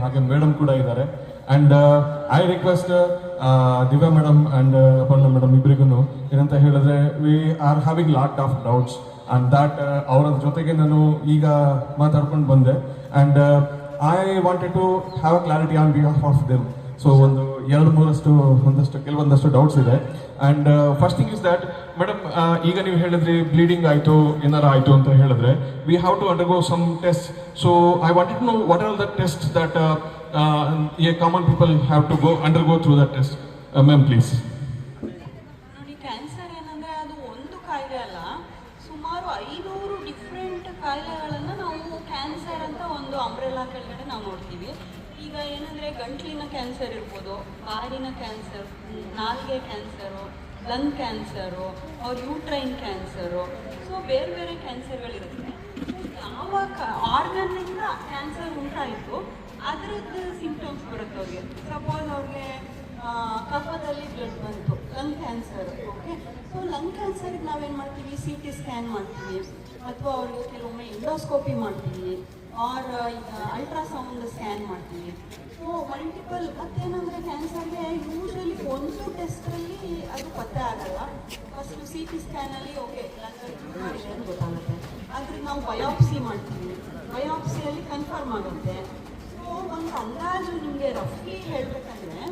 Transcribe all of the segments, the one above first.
ಹಾಗೆ ಮೇಡಮ್ ಕೂಡ ಇದ್ದಾರೆ. And I request Divya madam and Aparna madam ಇಬ್ಬರಿಗೂ ಏನಂತ ಹೇಳಿದ್ರೆ we are having lot of doubts and that ಅವರ ಜೊತೆಗೆ ನಾನು ಈಗ ಮಾತಾಡ್ಕೊಂಡು ಬಂದೆ. And I wanted to have a clarity on behalf of them. So ಒಂದು ಕೆಲವೊಂದಷ್ಟು ಡೌಟ್ಸ್ ಇದೆ. And first thing is that madam, ಈಗ ನೀವು ಹೇಳಿದ್ರಿ ಬ್ಲೀಡಿಂಗ್ ಆಯಿತು ಏನಾರ ಆಯಿತು ಅಂತ ಹೇಳಿದ್ರೆ we have to undergo some test. So I wanted to know what are the test that a common people have to undergo through that test. Ma'am please. ನೋಡಿ, cancer ಏನಂದ್ರೆ ಅದು ಒಂದು ಕಾಯಿಲೆ ಅಲ್ಲ, ಸುಮಾರು 500 ಡಿಫ್ರೆಂಟ್ ಕಾಯಿಲೆಗಳನ್ನು ನಾವು ಕ್ಯಾನ್ಸರ್ ಅಂತ ಒಂದು ಅಂಬ್ರೆಲಾ ಕೆಳಗಡೆ ನಾವು ನೋಡ್ತೀವಿ. ಈಗ ಏನಂದರೆ ಗಂಟ್ಲಿನ ಕ್ಯಾನ್ಸರ್ ಇರ್ಬೋದು, ಬಾಡಿನ ಕ್ಯಾನ್ಸರ್, ನಾಲಿಗೆ ಕ್ಯಾನ್ಸರು, ಲಂಗ್ ಕ್ಯಾನ್ಸರು, ಅವ್ರ ಯೂಟ್ರೈನ್ ಕ್ಯಾನ್ಸರು. ಸೊ ಬೇರೆ ಬೇರೆ ಕ್ಯಾನ್ಸರ್ಗಳಿರುತ್ತೆ. ಯಾವ ಆರ್ಗನ್ನಿಂದ ಕ್ಯಾನ್ಸರ್ ಉಂಟಾಯಿತು ಅದರದ್ದು ಸಿಂಪ್ಟಮ್ಸ್ ಬರುತ್ತೆ ಅವ್ರಿಗೆ. ಸಪೋಸ್ ಅವ್ರಿಗೆ ಕಫದಲ್ಲಿ ಬ್ಲಡ್ ಬಂತು, lung cancer. Okay, so lung ಕ್ಯಾನ್ಸರ್ಗೆ ನಾವೇನು ಮಾಡ್ತೀವಿ, CT ಸ್ಕ್ಯಾನ್ ಮಾಡ್ತೀವಿ, ಅಥವಾ ಅವ್ರಿಗೆ ಕೆಲವೊಮ್ಮೆ ಎಂಡೋಸ್ಕೋಪಿ ಮಾಡ್ತೀವಿ, ಆರ್ ಅಲ್ಟ್ರಾಸೌಂಡ್ ಸ್ಕ್ಯಾನ್ ಮಾಡ್ತೀವಿ. So multiple. ಮತ್ತೇನಂದರೆ ಕ್ಯಾನ್ಸರ್ಗೆ ಯೂಶ್ವಲಿ ಒಂದು ಟೆಸ್ಟಲ್ಲಿ ಅದು ಪತ್ತೆ ಆಗಲ್ಲ. ಫಸ್ಟ್ CT ಸ್ಕ್ಯಾನಲ್ಲಿ ಓಕೆ ಲಂಗಲ್ಲಿ ಟ್ಯೂಮರ್ ಇದೆ ಅಂತ ಗೊತ್ತಾಗುತ್ತೆ. ಆದರೆ ನಾವು ಬಯಾಪ್ಸಿ ಮಾಡ್ತೀವಿ, ಬಯಾಪ್ಸಿಯಲ್ಲಿ ಕನ್ಫರ್ಮ್ ಆಗುತ್ತೆ. ಸೊ ಒಂದು ಅಂದಾಜು ನಿಮಗೆ ರಫ್ಲಿ ಹೇಳಬೇಕಂದ್ರೆ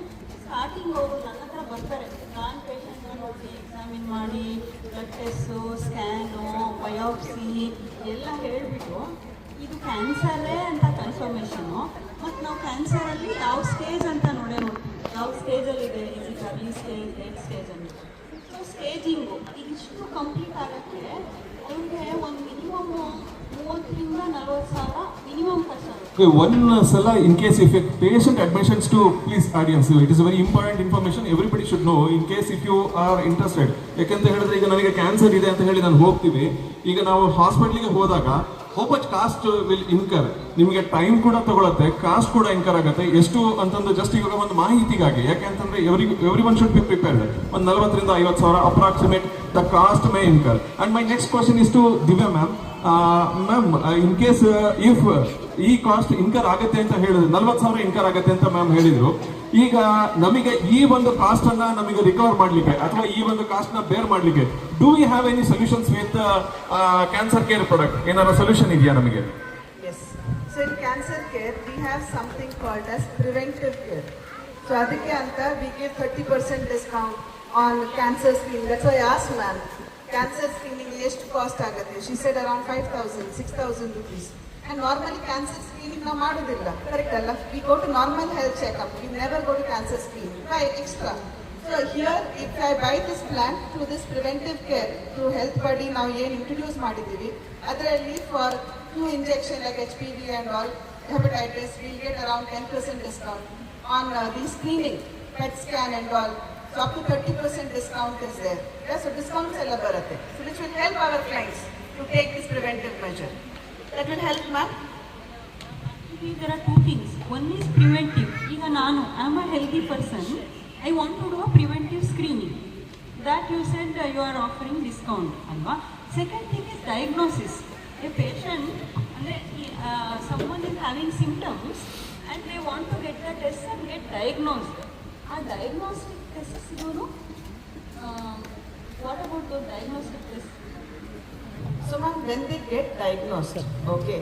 ಸ್ಟಾರ್ಟಿಂಗ್ ಅವರು ನನ್ನ ಹತ್ರ ಬರ್ತಾರೆ, ನಾನು ಪೇಷಂಟ್ನ ಹೋಗಿ ಎಕ್ಸಾಮಿನ್ ಮಾಡಿ ಬ್ಲಡ್ ಟೆಸ್ಟು, ಸ್ಕ್ಯಾನು, ಬಯಾಪ್ಸಿ ಎಲ್ಲ ಹೇಳಿಬಿಟ್ಟು ಇದು ಕ್ಯಾನ್ಸರೇ ಅಂತ ಕನ್ಫರ್ಮೇಷನು. ಮತ್ತು ನಾವು ಕ್ಯಾನ್ಸರಲ್ಲಿ ಯಾವ ಸ್ಟೇಜ್ ಅಂತ ನೋಡ್ತೀವಿ, ಯಾವ ಸ್ಟೇಜಲ್ಲಿದೆ, ಇದು ಅರ್ಲಿ ಸ್ಟೇಜ್, ಲೇಟ್ ಸ್ಟೇಜ್ ಅಂತ. ಸೊ ಸ್ಟೇಜಿಂಗು ಇದಿಷ್ಟು ಕಂಪ್ಲೀಟ್ ಆಗೋಕ್ಕೆ ಅವ್ರಿಗೆ ಒಂದು ಮಿನಿಮಮ್ 30,000 ರಿಂದ 40,000 ಮಿನಿಮಮ್ ಖರ್ಚಾಗುತ್ತೆ. One sala, in case if a patient admissions to, please audience, it is a very important information everybody should know in case if you are interested. ಯಾಕಂತ ಹೇಳಿದ್ರೆ ಈಗ ನನಗೆ ಕ್ಯಾನ್ಸರ್ ಇದೆ ಅಂತ ಹೇಳಿ ನಾನು ಹೋಗ್ತೀವಿ, ಈಗ ನಾವು ಹಾಸ್ಪಿಟ್ಲಿಗೆ ಹೋದಾಗ how much cost will incur, ನಿಮಗೆ ಟೈಮ್ ಕೂಡ ತಗೊಳುತ್ತೆ, ಕಾಸ್ಟ್ ಕೂಡ ಇನ್ಕರ್ ಆಗುತ್ತೆ. ಎಷ್ಟು ಅಂತಂದು ಜಸ್ಟ್ ಇವಾಗ ಒಂದು ಮಾಹಿತಿಗಾಗಿ, ಯಾಕೆಂತಂದ್ರೆ every one should be prepared. ಒಂದು 40,000 ರಿಂದ 50,000 approximate the cost may incur. And my next question is to Divya ma'am. Ma'am, in case if ಈ ಕಾಸ್ಟ್ ಇನ್ಕರ್ ಆಗುತ್ತೆ ಅಂತ ಹೇಳಿದ್ರು, 40,000 ಇನ್ಕರ್ ಆಗುತ್ತೆ ಅಂತ ಮ್ಯಾಮ್ ಹೇಳಿದ್ರು. ಈಗ ನಮಗೆ ಈ ಒಂದು ಕಾಸ್ಟ್ ಅನ್ನ ನಮಗೆ ರಿಕವರ್ ಮಾಡ್ಲಿಕ್ಕೆ ಅಥವಾ ಈ ಒಂದು ಕಾಸ್ಟ್ ನ ಬೇರ್ ಮಾಡ್ಲಿಕ್ಕೆ do we have any solutions with cancer care product? ಏನಾರ ಸೊಲ್ಯೂಷನ್ ಇದೆಯಾ ನಮಗೆ? Yes. So in cancer care we have something called as preventive care. So ಅದಕ್ಕೆ ಅಂತ we give 30% discount on cancer screening. That's why I asked ma'am, cancer screening ಎಷ್ಟು cost ಆಗುತ್ತೆ? She said around 5,000, 6,000 rupees. And normally cancer screening ನಾವು ಮಾಡೋದಿಲ್ಲ, correct ಅಲ್ಲ? We go to normal health checkup, we never go to cancer screening. Why extra? So here if I buy this plan through this preventive care through Health Buddy ನಾವು ಏನು introduce ಮಾಡಿದ್ದೀವಿ, ಅದರಲ್ಲಿ for few injection like HPV and all, hepatitis, we'll get around 10% discount on the screening, PET scan and all. So up to 30% discount is there. Yeah, so discounts ಎಲ್ಲ ಬರುತ್ತೆ. So which will help our clients to take this preventive measure. That will help, ma'am. Actually, there are two things. One is preventive. ಈಗ ನಾನು I am a healthy person, I want to do a preventive screening. That you said you are offering discount, ಅಲ್ವಾ? Second thing is diagnosis. A patient, ಅಂದರೆ someone is having symptoms and they want to get the test and get diagnosed. ಆ diagnostic tests ಇರೋರು, what about those diagnostic tests? So ma'am, when they get diagnosed, okay,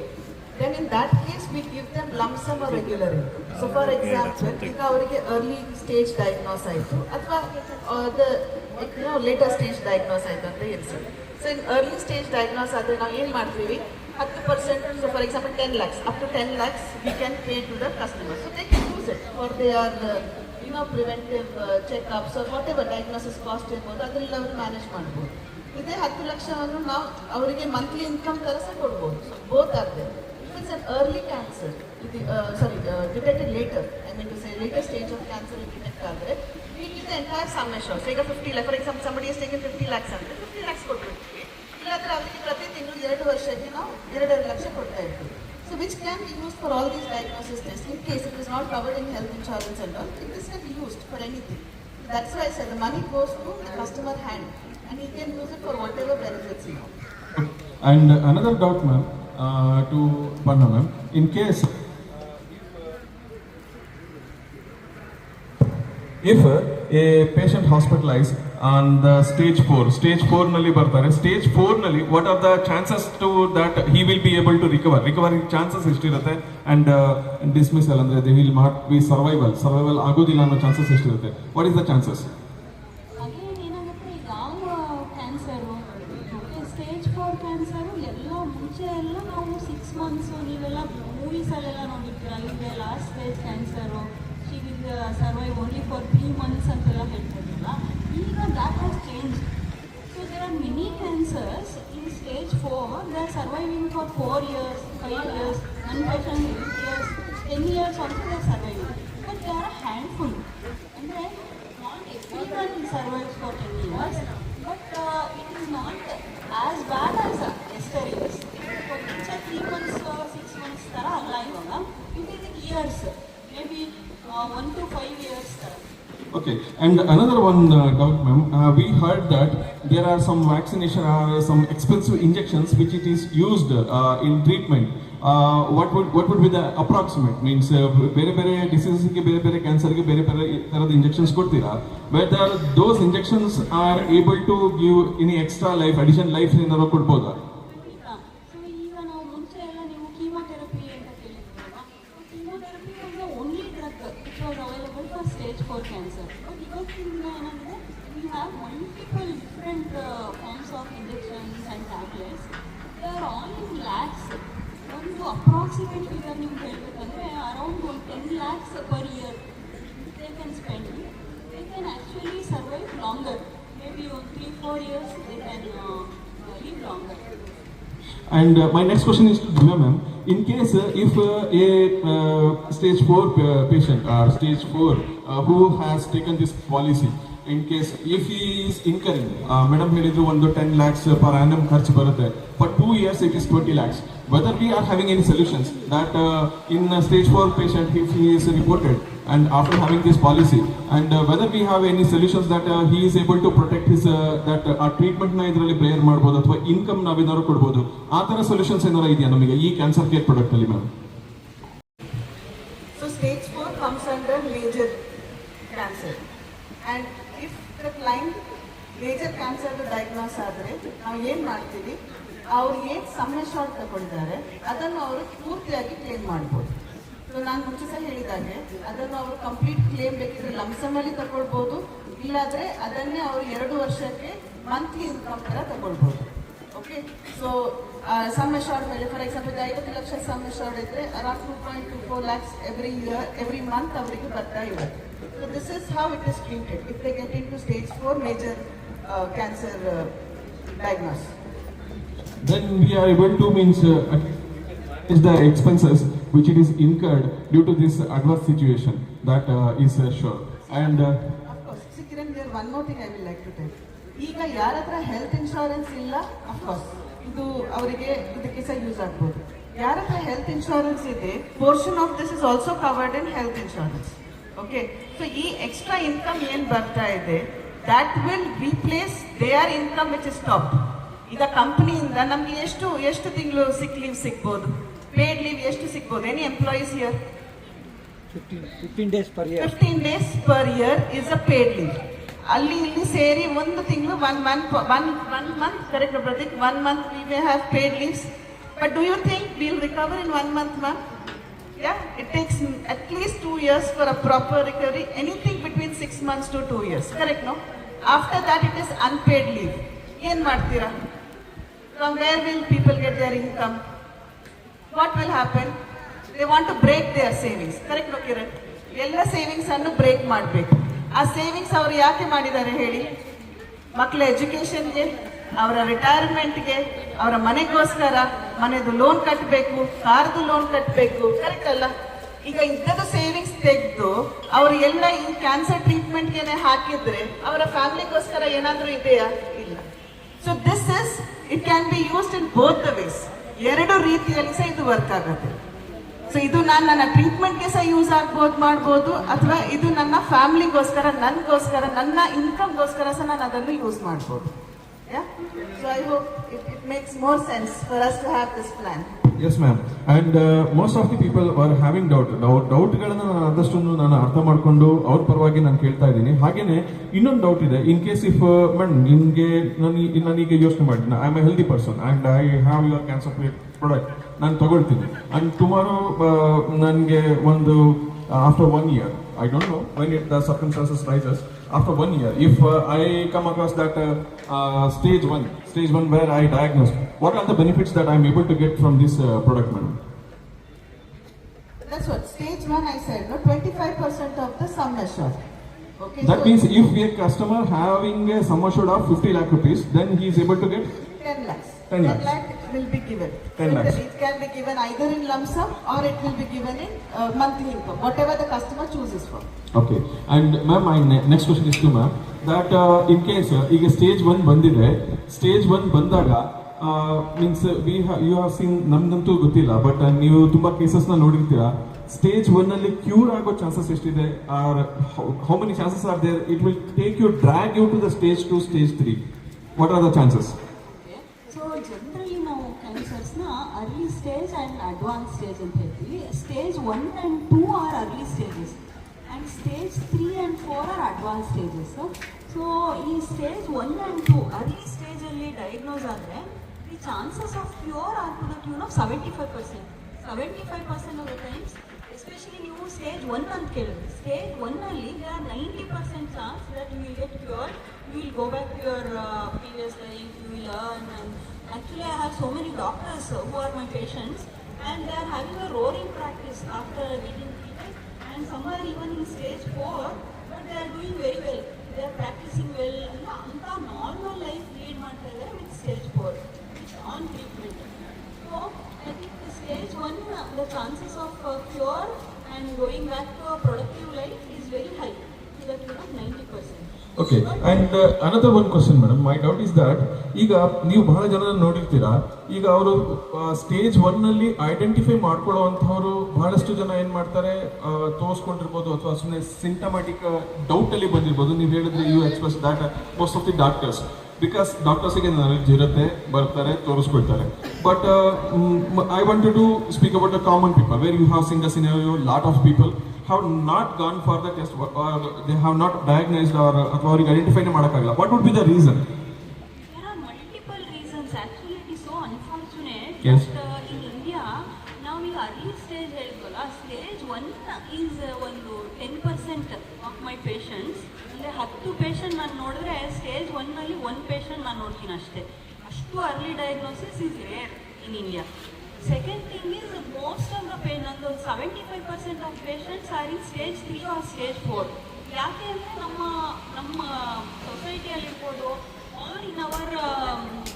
then in that case we give them lump sum or regular income. So for example, ಈಗ ಅವರಿಗೆ early stage diagnose ಆಯಿತು ಅಥವಾ later stage diagnose ಆಯಿತು ಅಂತ ಇರಿಸಿ. So in early stage diagnose ಆದರೆ ನಾವು ಏನು ಮಾಡ್ತೀವಿ, 10%, so for example 10 lakhs, up to 10 lakhs we can pay to the customer. So they can use it for their preventive checkups or whatever diagnosis cost ಇರ್ಬೋದು, ಅದರಲ್ಲಿ ಅವರು manage ಮಾಡ್ಬೋದು. ಇದೇ 10 ಲಕ್ಷವನ್ನು ನಾವು ಅವರಿಗೆ ಮಂತ್ಲಿ ಇನ್ಕಮ್ ಥರ ಸಹ ಕೊಡ್ಬೋದು. So both are there. It's an early cancer, detected later, I mean to say later stage of cancer detect ಆದರೆ we give the entire sum assured. ಈಗ 50 lakhs, for example somebody has taken 50 lakhs ಅಂದರೆ 50 lakhs ಕೊಟ್ಬಿಡ್ತೀವಿ. ಇಲ್ಲಾಂದರೆ ಅವರಿಗೆ ಪ್ರತಿ ತಿಂಗಳು 2 ವರ್ಷಕ್ಕೆ ನಾವು 2.5 ಲಕ್ಷ ಕೊಡ್ತಾ ಇರ್ತೀವಿ. So which can be used for all these diagnosis tests in case it is not covered in health insurance and all. It can be used for anything. That's why I said the money goes to the customer hand and he can use it for whatever benefits he wants. And another doubt, ma'am, to Panna ma'am, in case if a patient hospitalized on the stage 4 ನಲ್ಲಿ ಬರ್ತಾರೆ, stage 4 ನಲ್ಲಿ what are the chances to that he will be able to recovery chances ಎಷ್ಟಿರುತ್ತೆ, and dismissal ಅಂದ್ರೆ they will not be survival ಆಗೋದಿಲ್ಲ ಅನ್ನೋ chances ಎಷ್ಟಿರುತ್ತೆ? what is the chances? Again ಏನಾಗುತ್ತೆ, ಯಾವ ಕ್ಯಾನ್ಸರು, ಸ್ಟೇಜ್ 4 ಕ್ಯಾನ್ಸರು ಎಲ್ಲ ಮುಂಚೆ ಎಲ್ಲ ನಾವು 6 ಮಂತ್ಸು, ನೀವೆಲ್ಲ ಮೂವೀಸಲ್ಲೆಲ್ಲ ನೋಡಿರ್ತೀರ, ಈಗ last stage cancer, she will survive only for 3 months ಅಂತೆಲ್ಲ ಹೇಳ್ತಿರಲಿಲ್ಲ. ಈಗ that has change. So there are many cancers in stage 4, they are surviving for 4 years, 5 years, one patient 8 years, 10 years also they are surviving. But they are a handful. ಅಂದರೆ not everyone survives for 10 years, but it is not as bad as Esther is. For ಮುಂಚೆ 3 months, 6 months ಥರ ಅಲ್ಲ ಇವಾಗ. It is in years, maybe 1 to 5 years ಥರ. Okay, and another one doubt, ma'am. We heard that there are some vaccination or some expensive injections which it is used in treatment. What would be the approximate? Means ಬೇರೆ ಬೇರೆ ಡಿಸೀಸ್ಗೆ, ಬೇರೆ ಬೇರೆ ಕ್ಯಾನ್ಸರ್ಗೆ ಬೇರೆ ಬೇರೆ ಥರದ injections ಕೊಡ್ತೀರಾ? whether those injections are able to give any extra life, additional life ಏನಾದ್ರು ಕೊಡ್ಬೋದಾ? ಸೊ ಈಗ ನಾವು ಮುಂಚೆ ಎಲ್ಲ ನೀವು ಕೀಮೋಥೆರಪಿ ಅಂತ ಕೇಳಿದ್ರಲ್ಲ, chemotherapy was the only drug which was available for stage 4 cancer. But ಇವತ್ತಿನ ಏನಾಗಿದೆ, we have multiple different forms of injections and tablets. They are all in lakhs. ಒಂದು ಅಪ್ರಾಕ್ಸಿಮೇಟ್ ಫಿಗರ್ ನಿಮ್ಗೆ ಹೇಳಬೇಕಂದ್ರೆ around 10 lakhs per year they can spend. They can actually survive longer. Maybe 3-4 years they can live longer. And my next question is to Divya ma'am. In case if a stage 4 patient or stage 4 who has taken this policy, in case if he is incurring, madam ಹೇಳಿದ್ರು ಒಂದು 10 lakhs per annum ಖರ್ಚು ಬರುತ್ತೆ, for 2 years it is 20 lakhs. Whether we are having any solutions that in a stage 4 patient if he is reported and after having this policy, and whether we have any solutions that he is able to protect his that treatment ನ ಇದರಲ್ಲಿ prayer ಮಾಡ್ಬೋದು ಅಥವಾ income ನಾವೇನಾದ್ರು ಕೊಡ್ಬೋದು, ಆ ಥರ solutions ಏನಾರು ಇದೆಯಾ ನಮಗೆ ಈ ಕ್ಯಾನ್ಸರ್ ಕೇರ್ ಪ್ರಾಡಕ್ಟ್ ಅಲ್ಲಿ ma'am? So stage 4 comes under major cancer, and if the client major cancer diagnose ಆದರೆ ನಾವು ಏನು ಮಾಡ್ತೀವಿ, ಅವ್ರು ಏನು ಸಮಯ ಶಾರ್ಟ್ ತಗೊಂಡಿದ್ದಾರೆ ಅದನ್ನು ಅವರು ಪೂರ್ತಿಯಾಗಿ ಕ್ಲೇಮ್ ಮಾಡ್ಬೋದು. ಸೊ ನಾನು ಮುಂಚೆ ಸಹ ಹೇಳಿದಾಗೆ ಅದನ್ನು ಅವರು ಕಂಪ್ಲೀಟ್ ಕ್ಲೇಮ್ ಬೇಕಿದ್ರೆ ಲಂಸಮಲ್ಲಿ ತಗೊಳ್ಬೋದು, ಇಲ್ಲಾದರೆ ಅದನ್ನೇ ಅವರು 2 ವರ್ಷಕ್ಕೆ ಮಂತ್ಲಿ ಇನ್ಕಮ್ ಥರ ತಗೊಳ್ಬೋದು. ಓಕೆ, ಸೊ ಸಮ್ ಶಾರ್ಟ್ ಮೇಲೆ ಫಾರ್ ಎಕ್ಸಾಂಪಲ್ 50 ಲಕ್ಷ ಸಮ್ ಶಾರ್ಟ್ ಇದ್ದರೆ ಅರೌಂಡ್ 2.24 lakhs ಎವ್ರಿ ಮಂತ್ ಅವರಿಗೆ ಬರ್ತಾ ಇರುತ್ತೆ. So this is how it is treated if they get in to stage 4 major cancer diagnosis. Then we are able to means is the expenses which it is incurred due to this adverse situation, that is sure. And of course, see Kiran, there one more thing I will like to tell. ಈಗ ಯಾರ ಹತ್ರ health insurance ಇಲ್ಲ, of course ಇದು ಅವರಿಗೆ ಇದಕ್ಕೆ ಸಹ use ಆಗ್ಬೋದು. ಯಾರ ಹತ್ರ ಹೆಲ್ತ್ ಇನ್ಶೂರೆನ್ಸ್ ಇದೆ, portion of this is also covered in health insurance. Okay, so ಈ ಎಕ್ಸ್ಟ್ರಾ ಇನ್ಕಮ್ ಏನು ಬರ್ತಾ ಇದೆ, that will replace their income which is stop. ಈಗ ಕಂಪ್ನಿಯಿಂದ ನಮಗೆ ಎಷ್ಟು ತಿಂಗಳು ಸಿಕ್ ಲೀವ್ ಸಿಗ್ಬೋದು, ಪೇಡ್ ಲೀವ್ ಎಷ್ಟು ಸಿಗ್ಬೋದು? Any employees here? 15 days per year. 15 days per year is a paid leave. ಅಲ್ಲಿ ಇಲ್ಲಿ ಸೇರಿ ಒಂದು ತಿಂಗಳು one month correct Prateek, 1 month we may have paid leaves. But do you think we'll recover in 1 month, ma'am? Yeah, it takes at least 2 years for a proper recovery. Anything between 6 months to 2 years. Correct, no? After that it is unpaid leave. ಏನ್ ಮಾಡ್ತೀರಾ? From where will people get their income? What will happen? They want to break their savings. Correct, no Kiran? ಎಲ್ಲ savings ಅನ್ನು break ಮಾಡಬೇಕು. ಆ savings ಅವರು ಯಾಕೆ ಮಾಡಿದ್ದಾರೆ ಹೇಳಿ? ಮಕ್ಕಳ ಎಜುಕೇಷನ್ಗೆ, ಅವರ ರಿಟೈರ್ಮೆಂಟ್ಗೆ, ಅವರ ಮನೆಗೋಸ್ಕರ, ಮನೆದು ಲೋನ್ ಕಟ್ಟಬೇಕು, ಕಾರ್ದು ಲೋನ್ ಕಟ್ಟಬೇಕು. ಕರೆಕ್ಟ್ ಅಲ್ಲ? ಈಗ ಇಂಥದ್ದು ಸೇವಿಂಗ್ಸ್ ತೆಗೆದು ಅವರು ಎಲ್ಲ ಈ ಕ್ಯಾನ್ಸರ್ ಟ್ರೀಟ್ಮೆಂಟ್ಗೆ ಹಾಕಿದ್ರೆ ಅವರ ಫ್ಯಾಮಿಲಿಗೋಸ್ಕರ ಏನಾದರೂ ಇದೆಯಾ? ಇಲ್ಲ. So this is it can be used in both the ways. 2 ರೀತಿಯಲ್ಲಿ ಸಹ ಇದು ವರ್ಕ್ ಆಗುತ್ತೆ. ಸೊ ಇದು ನನ್ನ ಟ್ರೀಟ್ಮೆಂಟ್ಗೆ ಸಹ ಯೂಸ್ ಮಾಡ್ಬೋದು, ಅಥವಾ ಇದು ನನ್ನ ಫ್ಯಾಮಿಲಿಗೋಸ್ಕರ, ನನಗೋಸ್ಕರ, ನನ್ನ ಇನ್ಕಮ್ಗೋಸ್ಕರ ಸಹ ನಾನು ಅದನ್ನು ಯೂಸ್ ಮಾಡ್ಬೋದು. So I hope it makes more sense for us to have this plan. Yes ma'am. And most of the people are having ಡೌಟ್ಗಳನ್ನ ನಾನು ಆದಷ್ಟು ನಾನು ಅರ್ಥ ಮಾಡ್ಕೊಂಡು ಅವ್ರ ಪರವಾಗಿ ನಾನು ಕೇಳ್ತಾ ಇದ್ದೀನಿ. ಹಾಗೇನೆ ಇನ್ನೊಂದು ಡೌಟ್ ಇದೆ. ಇನ್ ಕೇಸ್ ಇಫ್ ಮೇಡಮ್ ನಿಮಗೆ ನಾನೀಗ ಯೋಚನೆ ಮಾಡಿದ್ದೀನಿ, I am A healthy person and I have your cancer product ನಾನು ತಗೊಳ್ತೀನಿ. ಅಂಡ್ ಟುಮಾರೋ ನನಗೆ ಒಂದು after 1 year, I don't know when the circumstances rises, after 1 year, if I come across that stage one where I diagnosed, what are the benefits that I am able to get from this product, madam? That's what, stage 1 I said, no, 25% of the sum assured. Okay, That so means if a customer having a sum assured of 50 lakh rupees, then he is able to get 10 lakhs. 10 lakhs. 10 lakh will be given. 10 lakhs. It can be given either in lump sum or it will be given in monthly income, whatever the customer chooses for. Okay. And ma'am, my next question is to ma'am, that in case ಈಗ stage 1 ಬಂದಿದೆ, stage 1 ಬಂದಾಗ means you have seen, ನಮ್ಗಂತೂ ಗೊತ್ತಿಲ್ಲ, but ನೀವು ತುಂಬಾ ಕೇಸಸ್ನ ನೋಡಿರ್ತೀರಾ. Stage 1 ಅಲ್ಲಿ cure ಆಗೋ chances ಎಷ್ಟಿದೆ, or how many chances are there it will take you drag you to the stage 2, stage 3? What are the chances? So generally ನಾವು ಕ್ಯಾನ್ಸರ್ಸ್ನ early stage and advance stage ಅಂತ ಹೇಳ್ತೀವಿ. Stage 1 and 2 are early stages and stage 3 and 4 are advance stages. So ಈ stage 1 and 2 early ಸ್ಟೇಜಲ್ಲಿ diagnose ಆದರೆ the chances of cure are to the tune of 75%. 75% of the times, especially ನೀವು stage 1 ಅಂತ ಕೇಳಿದ್ರಿ, stage 1 ಅಲ್ಲಿ there are 90% chance that you will get cured, you will go back to your previous life, you will learn. And actually I have so many doctors who are my patients and they are having a roaring practice after getting treated, and some are even in stage 4 but they are doing very well, they are practicing well, anta normal life lead ಮಾಡ್ತಾ ಇದ್ದಾರೆ with stage 4 on treatment. So I think the stage 1 the chances of cure and going back to a productive life is very high, to the tune of 90%. Okay. And another one question madam, my doubt is that ಈಗ ನೀವು ಬಹಳ ಜನ ನೋಡಿರ್ತೀರಾ, ಈಗ ಅವರು stage 1 ಅಲ್ಲಿ identify ಮಾಡ್ಕೊಳ್ಳುವಂಥವ್ರು ಬಹಳಷ್ಟು ಜನ ಏನ್ ಮಾಡ್ತಾರೆ, ತೋರಿಸ್ಕೊಂಡಿರ್ಬೋದು ಅಥವಾ ಸುಮ್ಮನೆ ಸಿಂಟಮ್ಯಾಟಿಕ್ ಡೌಟ್ ಅಲ್ಲಿ ಬಂದಿರ್ಬೋದು. ನೀವು ಹೇಳಿದ್ರೆ you express that most of the doctors, because ಡಾಕ್ಟರ್ಸ್ಗೆ ನಾಲೆಡ್ಜ್ ಇರುತ್ತೆ, ಬರ್ತಾರೆ, ತೋರಿಸ್ಕೊಳ್ತಾರೆ. But I want to speak about the common people where you have sing the scenario, lot of people have not gone for the test or they have not diagnosed or ಅಥವಾ ಅವರಿಗೆ identify ಮಾಡೋಕ್ಕಾಗಲ್ಲ. What would be the reason? There are multiple reasons. Actually, it is so unfortunate Yes. that in India, now we early stage ಹೇಳಿದ್ವಲ್ಲ, stage 1 is ಒಂದು 10% of my patients. ಅಂದರೆ 10 patient ನಾನು ನೋಡಿದ್ರೆ stage 1 ಅಲ್ಲಿ 1 patient ನಾನು ನೋಡ್ತೀನಿ ಅಷ್ಟೇ. ಅಷ್ಟು early diagnosis is rare in India. Second thing is most of the ನಂದು 75% of patients are in stage 3 or stage 4. ಯಾಕೆ ಅಂದರೆ ನಮ್ಮ ಸೊಸೈಟಿಯಲ್ಲಿರ್ಬೋದು ಆರ್ ಇನ್ ಅವರ್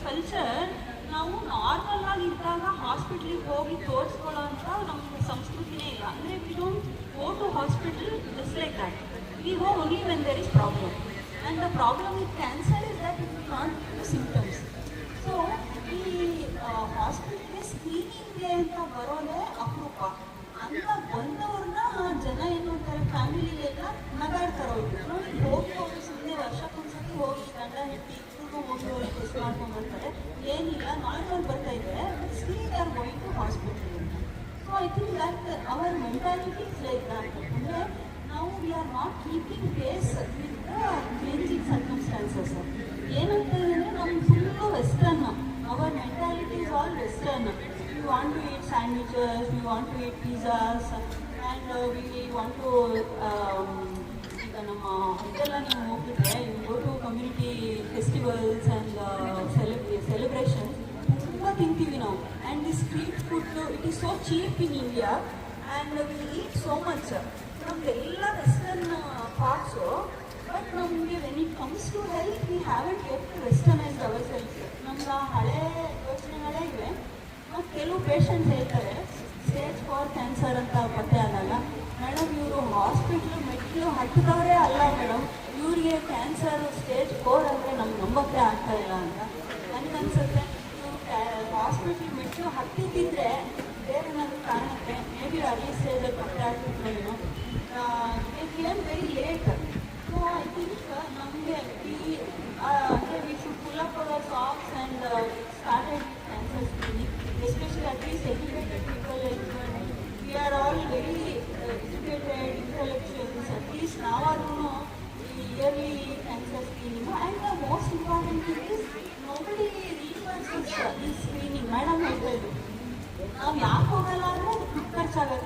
ಕಲ್ಚರ್, ನಾವು ನಾರ್ಮಲ್ ಆಗಿ ಇದ್ದಾಗ ಹಾಸ್ಪಿಟ್ಲಿಗೆ ಹೋಗಿ ತೋರಿಸ್ಕೊಳ್ಳೋ ಅಂತ ನಮ್ಮ ಸಂಸ್ಕೃತಿನೇ ಇಲ್ಲ. ಅಂದರೆ we don't go to hospital just like that, we go only when there is problem. And the problem with cancer is that it will not give symptoms. So ಈ ಹಾಸ್ಪಿಟ್ಲಿಗೆ ಸ್ಕ್ರೀನಿಂಗ್ಗೆ ಅಂತ ಬರೋದೇ ಅಪರೂಪ. ಅಂತ ಬಂದವ್ರನ್ನ ಜನ ಏನು ಅಂತಾರೆ, ಫ್ಯಾಮಿಲಿಗೆಲ್ಲ ನಗಾಡ್ತಾರೆ. ಅವರು ನೋಡಿ ಹೋಗಿ ಸುಮ್ಮನೆ ವರ್ಷಕ್ಕೊಂದ್ಸತಿ ಹೋಗಿ ಗಂಡ ಹೆಂಡತಿ ಇಬ್ಬರಿಗೂ ಹೋಗಿ ಹೋಗಿ ಟೆಸ್ಟ್ ಮಾಡ್ಕೊಂಡು ಬರ್ತಾರೆ, ಏನಿಲ್ಲ ನಾರ್ಮಲ್ ಬರ್ತಾ ಇದ್ದಾರೆ, but still they are going to hospital ಅಂತ. So I think that our mentality is like that. ಅಂದರೆ ನಾವು we are not keeping pace with the changing circumstances. ಏನಂತ ಹೇಳಿದ್ರೆ ನಮ್ಮ full western, our mentality is all western. We want to eat sandwiches, we want to eat pizzas, and we want to ಈಗ ನಮ್ಮ ಹೊರಗೆಲ್ಲ ನೀವು ಹೋಗ್ಬಿಟ್ರೆ, you go to community festivals and celebrations, ತುಂಬ ತಿಂತೀವಿ ನಾವು. and the street food, it is so cheap in India and we eat so much. ನಮ್ದೆಲ್ಲ western parts, but ನಮಗೆ when it comes to health we haven't get westernized our self. ನಮ್ಗೆ ಹಳೆ ಯೋಚನೆಗಳೇ ಇವೆ. ಮತ್ತು ಕೆಲವು ಪೇಷಂಟ್ಸ್ ಹೇಳ್ತಾರೆ ಸ್ಟೇಜ್ 4 ಕ್ಯಾನ್ಸರ್ ಅಂತ ಪತ್ತೆ ಆದಾಗ, ಮೇಡಮ್ ಇವರು ಹಾಸ್ಪಿಟ್ಲು ಮೆಟ್ಲು ಹತ್ತಿದವರೇ ಅಲ್ಲ ಮೇಡಮ್, ಇವರಿಗೆ ಕ್ಯಾನ್ಸರ್ ಸ್ಟೇಜ್ 4 ಅಂದರೆ ನಮ್ಗೆ ನಂಬಕ್ಕೆ ಆಗ್ತಾ ಇಲ್ಲ ಅಂತ. ನನಗನ್ಸುತ್ತೆ ಇವರು ಹಾಸ್ಪಿಟ್ಲ್ ಮೆಟ್ಲು ಹತ್ತಿದ್ದಿದ್ರೆ ಬೇರೆ ಏನಾದರೂ ಕಾರಣಕ್ಕೆ ಮೇ ಬಿ ಅರ್ಲಿ ಸ್ಟೇಜಲ್ಲಿ ಪತ್ತೆ ಆಗ್ತಿತ್ತು ಏನೋ, they came very late. So I think ನಮಗೆ we should pull up our socks and started cancer screening, especially at least 85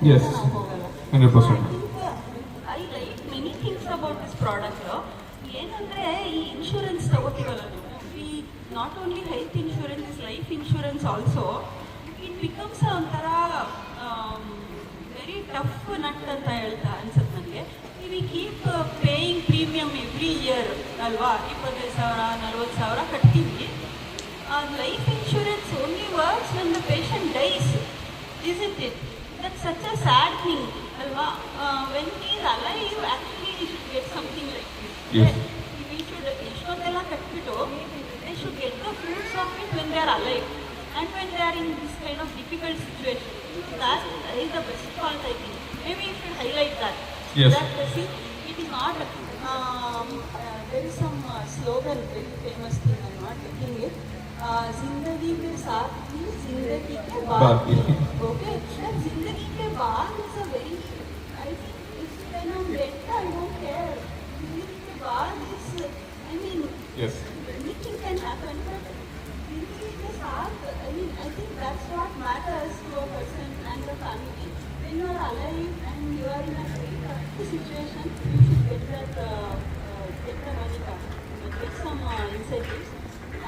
Yes. ನಾವು ಹೋಗಲ್ಲ. 100%. I like many things about this product. ಏನಂದರೆ ಈ insurance ತಗೋತೀವಲ್ಲ ನಾವು, ಈ not only health insurance, life insurance also, it becomes ಒಂಥರ very tough nut ಅಂತ ಹೇಳ್ತಾ ಅನ್ಸುತ್ತೆ ನನಗೆ. We keep paying premium every year ಅಲ್ವಾ, 25,000 40,000 ಕಟ್ತೀವಿ. Life insurance only works when the patient dies, isn't it? That's such a sad thing, alva. When he is alive, actually he should get something like this. Yes. We should ishondella katbittu, they should get the fruits of it when they are alive, and when they are in this kind of difficult situation. That is the best part, I think. Maybe you should highlight that. Yes. That see, it is not. There is some slogan, very famous thing. I'm not taking it. जिंदगी के साथ ही जिंदगी के बाद बाकी. Okay, that जिंदगी के बाद is a very, I think if when I'm dead I don't care. जिंदगी के बाद is, I mean, Yes. anything can happen, but जिंदगी के साथ, I mean, I think that's what matters to a person and the family. When you are alive and you are in a very tough situation, you should get that, get the money back, get some incentives.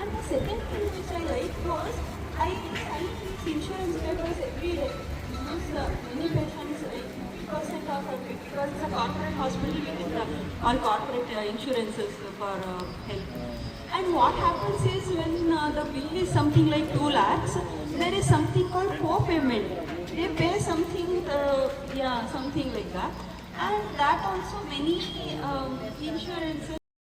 And the second thing which I like was, I sign these insurance papers every day. Because many patients, like 50% of our, because it's a corporate hospital, we get all corporate insurances for health. And what happens is, when the bill is something like 2 lakhs, there is something called co-payment. They pay something, something like that. And that also many insurances